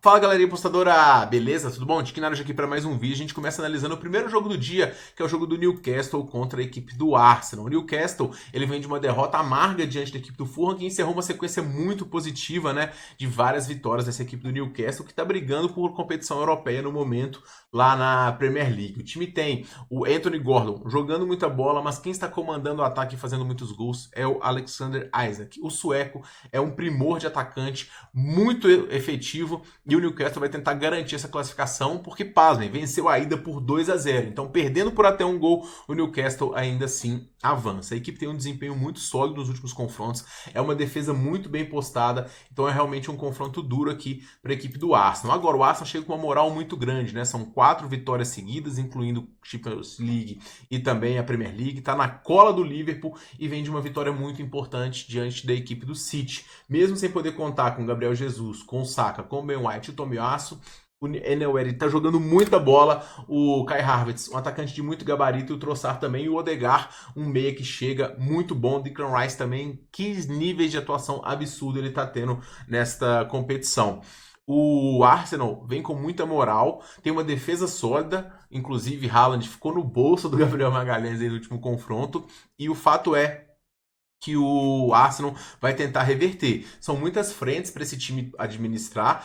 Fala galerinha apostadora, beleza? Tudo bom? Tiquinaro aqui para mais um vídeo. A gente começa analisando o primeiro jogo do dia, que é o jogo do Newcastle contra a equipe do Arsenal. O Newcastle, ele vem de uma derrota amarga diante da equipe do Fulham, que encerrou uma sequência muito positiva, né, de várias vitórias dessa equipe do Newcastle, que está brigando por competição europeia no momento lá na Premier League. O time tem o Anthony Gordon jogando muita bola, mas quem está comandando o ataque e fazendo muitos gols é o Alexander Isak. O sueco é um primor de atacante, muito efetivo, e o Newcastle vai tentar garantir essa classificação, porque, pasmem, venceu a ida por 2-0. Então, perdendo por até um gol, o Newcastle ainda assim avança. A equipe tem um desempenho muito sólido nos últimos confrontos, é uma defesa muito bem postada, então é realmente um confronto duro aqui para a equipe do Arsenal. Agora, o Arsenal chega com uma moral muito grande, né? São 4 vitórias seguidas, incluindo Champions League e também a Premier League, está na cola do Liverpool e vem de uma vitória muito importante diante da equipe do City. Mesmo sem poder contar com Gabriel Jesus, com o Saka, com o Ben White e o Tomiyasu, o Enel está jogando muita bola, o Kai Havertz, um atacante de muito gabarito, e o Trossard também, e o Odegaard, um meia que chega muito bom, o Declan Rice também, que níveis de atuação absurdo ele está tendo nesta competição. O Arsenal vem com muita moral, tem uma defesa sólida, inclusive Haaland ficou no bolso do Gabriel Magalhães aí no último confronto, e o fato é que o Arsenal vai tentar reverter. São muitas frentes para esse time administrar,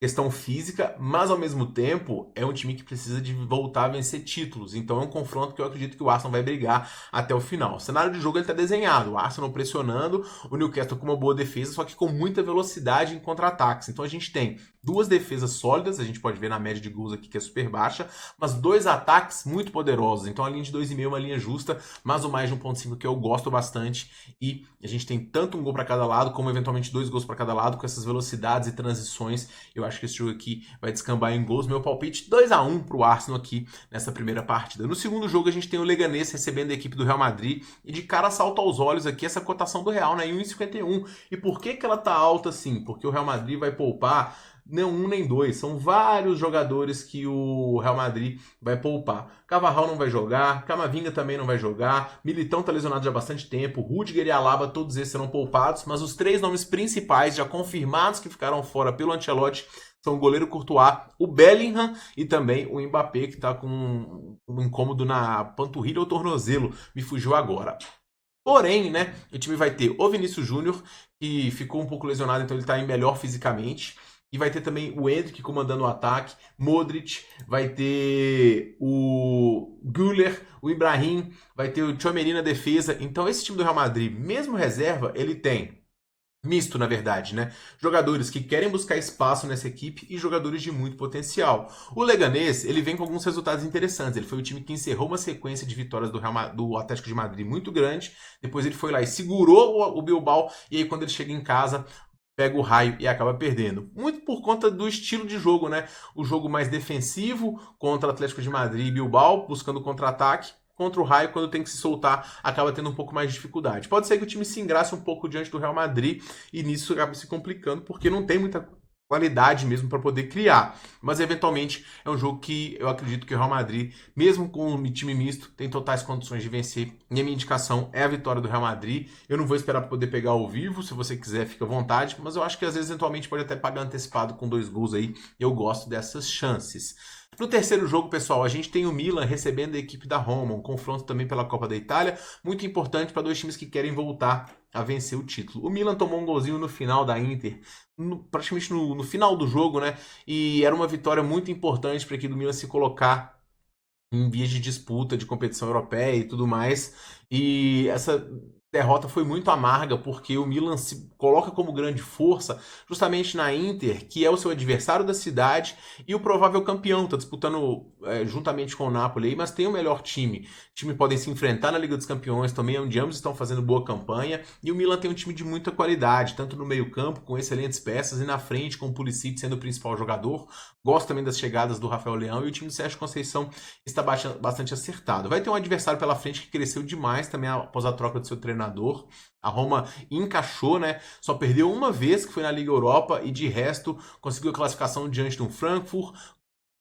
questão física, mas ao mesmo tempo é um time que precisa de voltar a vencer títulos. Então é um confronto que eu acredito que o Arsenal vai brigar até o final. O cenário de jogo está desenhado, o Arsenal pressionando, o Newcastle com uma boa defesa, só que com muita velocidade em contra-ataques. Então a gente tem duas defesas sólidas, a gente pode ver na média de gols aqui que é super baixa, mas dois ataques muito poderosos. Então a linha de 2,5 é uma linha justa, mas o mais de 1,5 que eu gosto bastante, e a gente tem tanto um gol para cada lado, como eventualmente 2 gols para cada lado, com essas velocidades e transições. Eu acho que esse jogo aqui vai descambar em gols. Meu palpite 2-1 para o Arsenal aqui nessa primeira partida. No segundo jogo a gente tem o Leganés recebendo a equipe do Real Madrid, e de cara salta aos olhos aqui essa cotação do Real, né, em 1,51. E por que ela tá alta assim? Porque o Real Madrid vai poupar não um nem dois, são vários jogadores que o Real Madrid vai poupar. Carvajal não vai jogar, Camavinga também não vai jogar, Militão tá lesionado já há bastante tempo, Rudiger e Alaba, todos esses serão poupados, mas os 3 nomes principais já confirmados que ficaram fora pelo Ancelotti são o goleiro Courtois, o Bellingham e também o Mbappé, que tá com um incômodo na panturrilha ou tornozelo, me fugiu agora. Porém, né, o time vai ter o Vinícius Júnior, que ficou um pouco lesionado, então ele tá melhor fisicamente. E vai ter também o Endrick comandando o ataque, Modric, vai ter o Güler, o Ibrahim, vai ter o Tchouaméni na defesa. Então esse time do Real Madrid, mesmo reserva, ele tem misto, na verdade, né? Jogadores que querem buscar espaço nessa equipe e jogadores de muito potencial. O Leganés, ele vem com alguns resultados interessantes. Ele foi o time que encerrou uma sequência de vitórias do Atlético de Madrid muito grande. Depois ele foi lá e segurou o Bilbao. E aí quando ele chega em casa, pega o raio e acaba perdendo. Muito por conta do estilo de jogo, né? O jogo mais defensivo contra o Atlético de Madrid e Bilbao, buscando contra-ataque. Contra o Raio, quando tem que se soltar, acaba tendo um pouco mais de dificuldade. Pode ser que o time se engrace um pouco diante do Real Madrid e nisso acaba se complicando, porque não tem muita qualidade mesmo para poder criar. Mas eventualmente é um jogo que eu acredito que o Real Madrid, mesmo com um time misto, tem totais condições de vencer. E a minha indicação é a vitória do Real Madrid. Eu não vou esperar para poder pegar ao vivo, se você quiser, fica à vontade, mas eu acho que às vezes eventualmente pode até pagar antecipado com 2 gols aí. Eu gosto dessas chances. No terceiro jogo, pessoal, a gente tem o Milan recebendo a equipe da Roma, um confronto também pela Copa da Itália, muito importante para 2 times que querem voltar a vencer o título. O Milan tomou um golzinho no final da Inter, praticamente no final do jogo, né? E era uma vitória muito importante para a equipe do Milan se colocar em vias de disputa de competição europeia e tudo mais. E essa derrota foi muito amarga, porque o Milan se coloca como grande força justamente na Inter, que é o seu adversário da cidade e o provável campeão, está disputando juntamente com o Napoli, mas tem o melhor time. O time podem se enfrentar na Liga dos Campeões também, onde ambos estão fazendo boa campanha, e o Milan tem um time de muita qualidade, tanto no meio campo, com excelentes peças, e na frente, com o Pulisic sendo o principal jogador. Gosto também das chegadas do Rafael Leão, e o time do Sérgio Conceição está bastante acertado. Vai ter um adversário pela frente que cresceu demais também após a troca do seu treinador. A Roma encaixou, né? Só perdeu uma vez, que foi na Liga Europa, e de resto conseguiu a classificação diante do Frankfurt.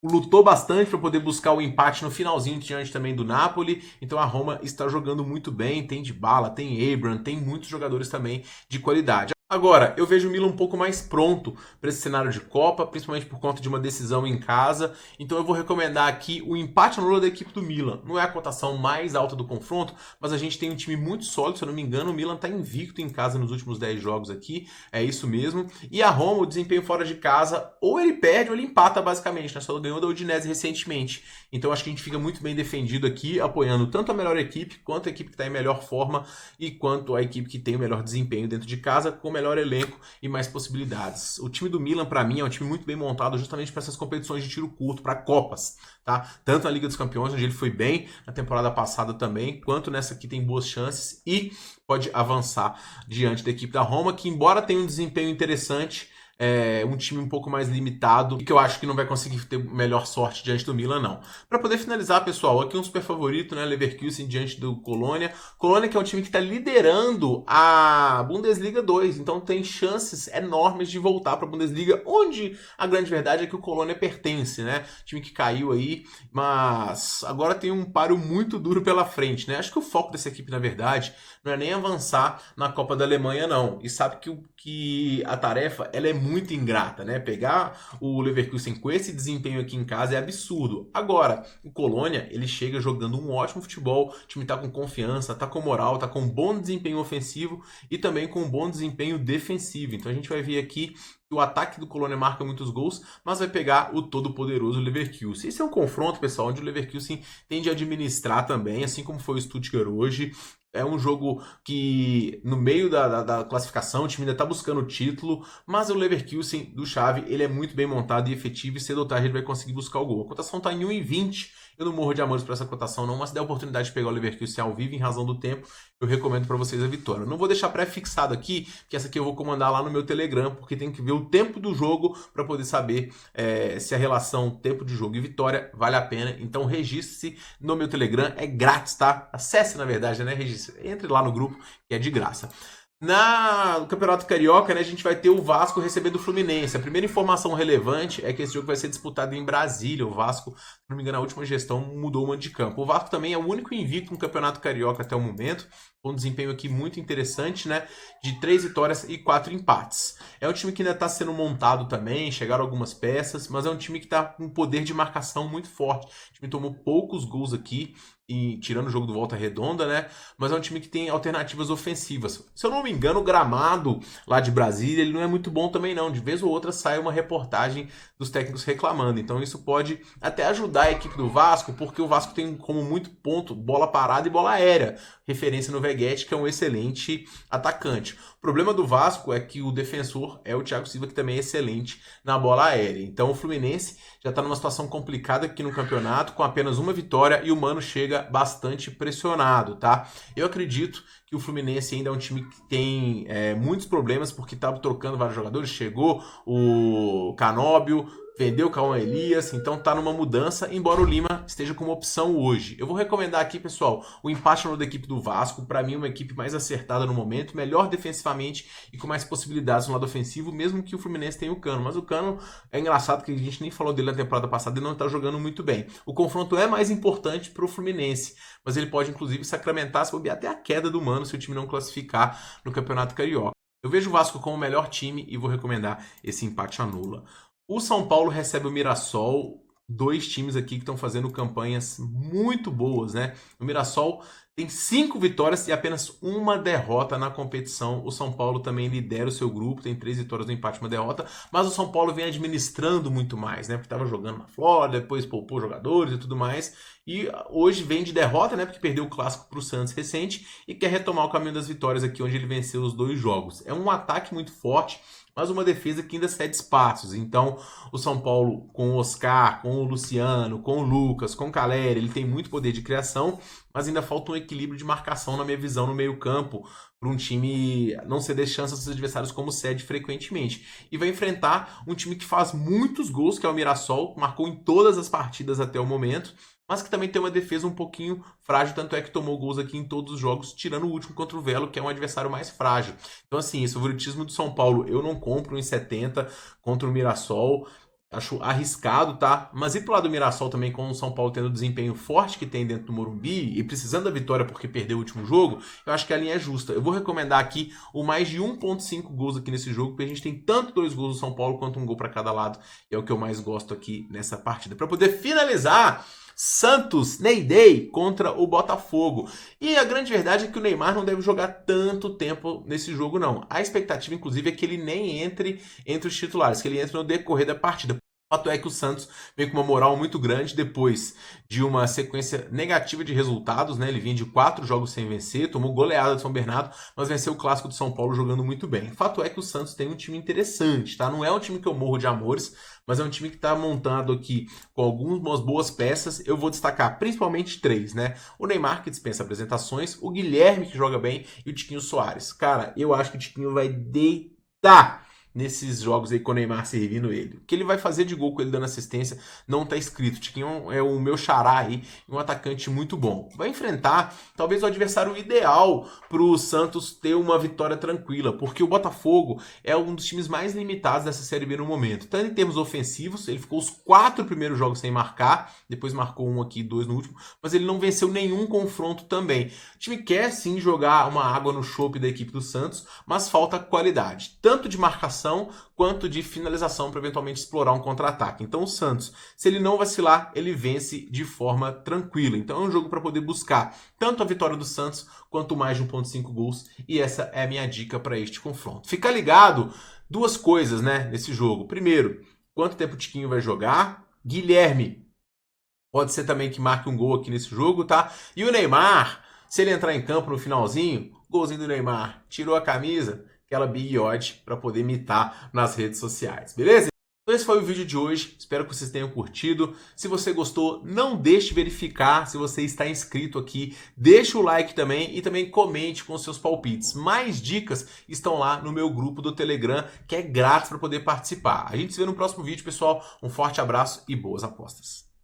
Lutou bastante para poder buscar o empate no finalzinho diante também do Napoli. Então a Roma está jogando muito bem, tem Dybala, tem Abraham, tem muitos jogadores também de qualidade. Agora, eu vejo o Milan um pouco mais pronto para esse cenário de Copa, principalmente por conta de uma decisão em casa. Então eu vou recomendar aqui o empate anula da equipe do Milan. Não é a cotação mais alta do confronto, mas a gente tem um time muito sólido, se eu não me engano, o Milan está invicto em casa nos últimos 10 jogos aqui, é isso mesmo. E a Roma, o desempenho fora de casa, ou ele perde ou ele empata basicamente, né? Só ganhou da Udinese recentemente. Então acho que a gente fica muito bem defendido aqui, apoiando tanto a melhor equipe, quanto a equipe que está em melhor forma e quanto a equipe que tem o melhor desempenho dentro de casa, com melhor elenco e mais possibilidades. O time do Milan, para mim, é um time muito bem montado justamente para essas competições de tiro curto, para Copas, tá? Tanto na Liga dos Campeões, onde ele foi bem na temporada passada também, quanto nessa aqui tem boas chances e pode avançar diante da equipe da Roma, que embora tenha um desempenho interessante, é um time um pouco mais limitado e que eu acho que não vai conseguir ter melhor sorte diante do Milan, não. Para poder finalizar, pessoal, aqui um super favorito, né? Leverkusen diante do Colônia. Colônia que é um time que está liderando a Bundesliga 2, então tem chances enormes de voltar para a Bundesliga, onde a grande verdade é que o Colônia pertence, né? Time que caiu aí, mas agora tem um páreo muito duro pela frente, né? Acho que o foco dessa equipe, na verdade, não é nem avançar na Copa da Alemanha, não. E sabe que a tarefa ela é muito ingrata, né? Pegar o Leverkusen com esse desempenho aqui em casa é absurdo. Agora, o Colônia, ele chega jogando um ótimo futebol, o time tá com confiança, tá com moral, tá com um bom desempenho ofensivo e também com um bom desempenho defensivo. Então a gente vai ver aqui que o ataque do Colônia marca muitos gols, mas vai pegar o todo-poderoso Leverkusen. Esse é um confronto, pessoal, onde o Leverkusen tende a administrar também, assim como foi o Stuttgart hoje. É um jogo que, no meio da classificação, o time ainda está buscando o título, mas o Leverkusen do Xavi, ele é muito bem montado e efetivo, e cedo ou tarde ele vai conseguir buscar o gol. A cotação está em 1,20. Eu não morro de amores por essa cotação não, mas se der a oportunidade de pegar o Leverkusen ao vivo, em razão do tempo, eu recomendo para vocês a vitória. Eu não vou deixar pré-fixado aqui, que essa aqui eu vou comandar lá no meu Telegram, porque tem que ver o tempo do jogo para poder saber se a relação tempo de jogo e vitória vale a pena. Então registre-se no meu Telegram, é grátis, tá? Acesse, na verdade, né? Registre. Entre lá no grupo, que é de graça. No Campeonato Carioca, né, a gente vai ter o Vasco recebendo o Fluminense. A primeira informação relevante é que esse jogo vai ser disputado em Brasília. O Vasco, se não me engano, a última gestão mudou o mando de campo. O Vasco também é o único invicto no Campeonato Carioca até o momento. Um desempenho aqui muito interessante, né? De 3 vitórias e 4 empates. É um time que ainda está sendo montado também, chegaram algumas peças, mas é um time que está com um poder de marcação muito forte. O time tomou poucos gols aqui, e tirando o jogo do Volta Redonda, né? Mas é um time que tem alternativas ofensivas. Se eu não me engano, o gramado lá de Brasília, ele não é muito bom também não. De vez ou outra sai uma reportagem dos técnicos reclamando. Então isso pode até ajudar a equipe do Vasco, porque o Vasco tem como muito ponto bola parada e bola aérea. Referência no Veguete, que é um excelente atacante. O problema do Vasco é que o defensor é o Thiago Silva, que também é excelente na bola aérea. Então o Fluminense já está numa situação complicada aqui no campeonato, com apenas uma vitória, e o Mano chega bastante pressionado, tá? Eu acredito que o Fluminense ainda é um time que tem muitos problemas, porque estava trocando vários jogadores. Chegou o Canóbio, vendeu o Cauã Elias, então tá numa mudança, embora o Lima esteja como opção hoje. Eu vou recomendar aqui, pessoal, o empate no da equipe do Vasco. Para mim, uma equipe mais acertada no momento, melhor defensivamente e com mais possibilidades no lado ofensivo, mesmo que o Fluminense tenha o Cano. Mas o Cano é engraçado que a gente nem falou dele na temporada passada e não tá jogando muito bem. O confronto é mais importante pro Fluminense, mas ele pode, inclusive, sacramentar, se bobear até a queda do Mano se o time não classificar no Campeonato Carioca. Eu vejo o Vasco como o melhor time e vou recomendar esse empate anula. O São Paulo recebe o Mirassol, dois times aqui que estão fazendo campanhas muito boas, né? O Mirassol tem 5 vitórias e apenas uma derrota na competição. O São Paulo também lidera o seu grupo, tem 3 vitórias, um empate e uma derrota, mas o São Paulo vem administrando muito mais, né? Porque estava jogando na Flórida, depois poupou jogadores e tudo mais. E hoje vem de derrota, né? Porque perdeu o clássico para o Santos recente e quer retomar o caminho das vitórias aqui, onde ele venceu os 2 jogos. É um ataque muito forte, mas uma defesa que ainda cede espaços. Então, o São Paulo, com o Oscar, com o Luciano, com o Lucas, com o Caleri, ele tem muito poder de criação, mas ainda falta um equilíbrio de marcação, na minha visão, no meio-campo, para um time não ceder chance aos seus adversários como cede frequentemente. E vai enfrentar um time que faz muitos gols, que é o Mirassol, marcou em todas as partidas até o momento, mas que também tem uma defesa um pouquinho frágil, tanto é que tomou gols aqui em todos os jogos, tirando o último contra o Velo, que é um adversário mais frágil. Então, assim, esse favoritismo do São Paulo eu não compro em 70 contra o Mirassol. Acho arriscado, tá? Mas ir pro lado do Mirassol também, com o São Paulo tendo o desempenho forte que tem dentro do Morumbi e precisando da vitória porque perdeu o último jogo, eu acho que a linha é justa. Eu vou recomendar aqui o mais de 1.5 gols aqui nesse jogo, porque a gente tem tanto 2 gols do São Paulo quanto um gol para cada lado. E é o que eu mais gosto aqui nessa partida. Para poder finalizar, Santos, Ney contra o Botafogo. E a grande verdade é que o Neymar não deve jogar tanto tempo nesse jogo, não. A expectativa, inclusive, é que ele nem entre os titulares, que ele entre no decorrer da partida. O fato é que o Santos veio com uma moral muito grande depois de uma sequência negativa de resultados, né? Ele vinha de 4 jogos sem vencer, tomou goleada do São Bernardo, mas venceu o clássico do São Paulo jogando muito bem. O fato é que o Santos tem um time interessante, tá? Não é um time que eu morro de amores, mas é um time que está montado aqui com algumas boas peças. Eu vou destacar principalmente 3, né? O Neymar, que dispensa apresentações, o Guilherme, que joga bem, e o Tiquinho Soares. Cara, eu acho que o Tiquinho vai deitar nesses jogos aí com o Neymar servindo ele. O que ele vai fazer de gol com ele dando assistência não tá escrito. Tiquinho é o meu xará aí, um atacante muito bom. Vai enfrentar talvez o adversário ideal pro Santos ter uma vitória tranquila, porque o Botafogo é um dos times mais limitados dessa Série B no momento. Tanto em termos ofensivos, ele ficou os 4 primeiros jogos sem marcar, depois marcou 1 aqui, 2 no último, mas ele não venceu nenhum confronto também. O time quer sim jogar uma água no chope da equipe do Santos, mas falta qualidade, tanto de marcação quanto de finalização para eventualmente explorar um contra-ataque. Então o Santos, se ele não vacilar, ele vence de forma tranquila. Então é um jogo para poder buscar tanto a vitória do Santos quanto mais de 1.5 gols, e essa é a minha dica para este confronto. Fica ligado, 2 coisas, né, nesse jogo. Primeiro, quanto tempo o Tiquinho vai jogar? Guilherme pode ser também que marque um gol aqui nesse jogo, tá? E o Neymar, se ele entrar em campo no finalzinho, golzinho do Neymar, tirou a camisa, aquela big odd para poder imitar nas redes sociais, beleza? Então esse foi o vídeo de hoje, espero que vocês tenham curtido. Se você gostou, não deixe de verificar se você está inscrito aqui, deixa o like também e também comente com seus palpites. Mais dicas estão lá no meu grupo do Telegram, que é grátis para poder participar. A gente se vê no próximo vídeo, pessoal. Um forte abraço e boas apostas.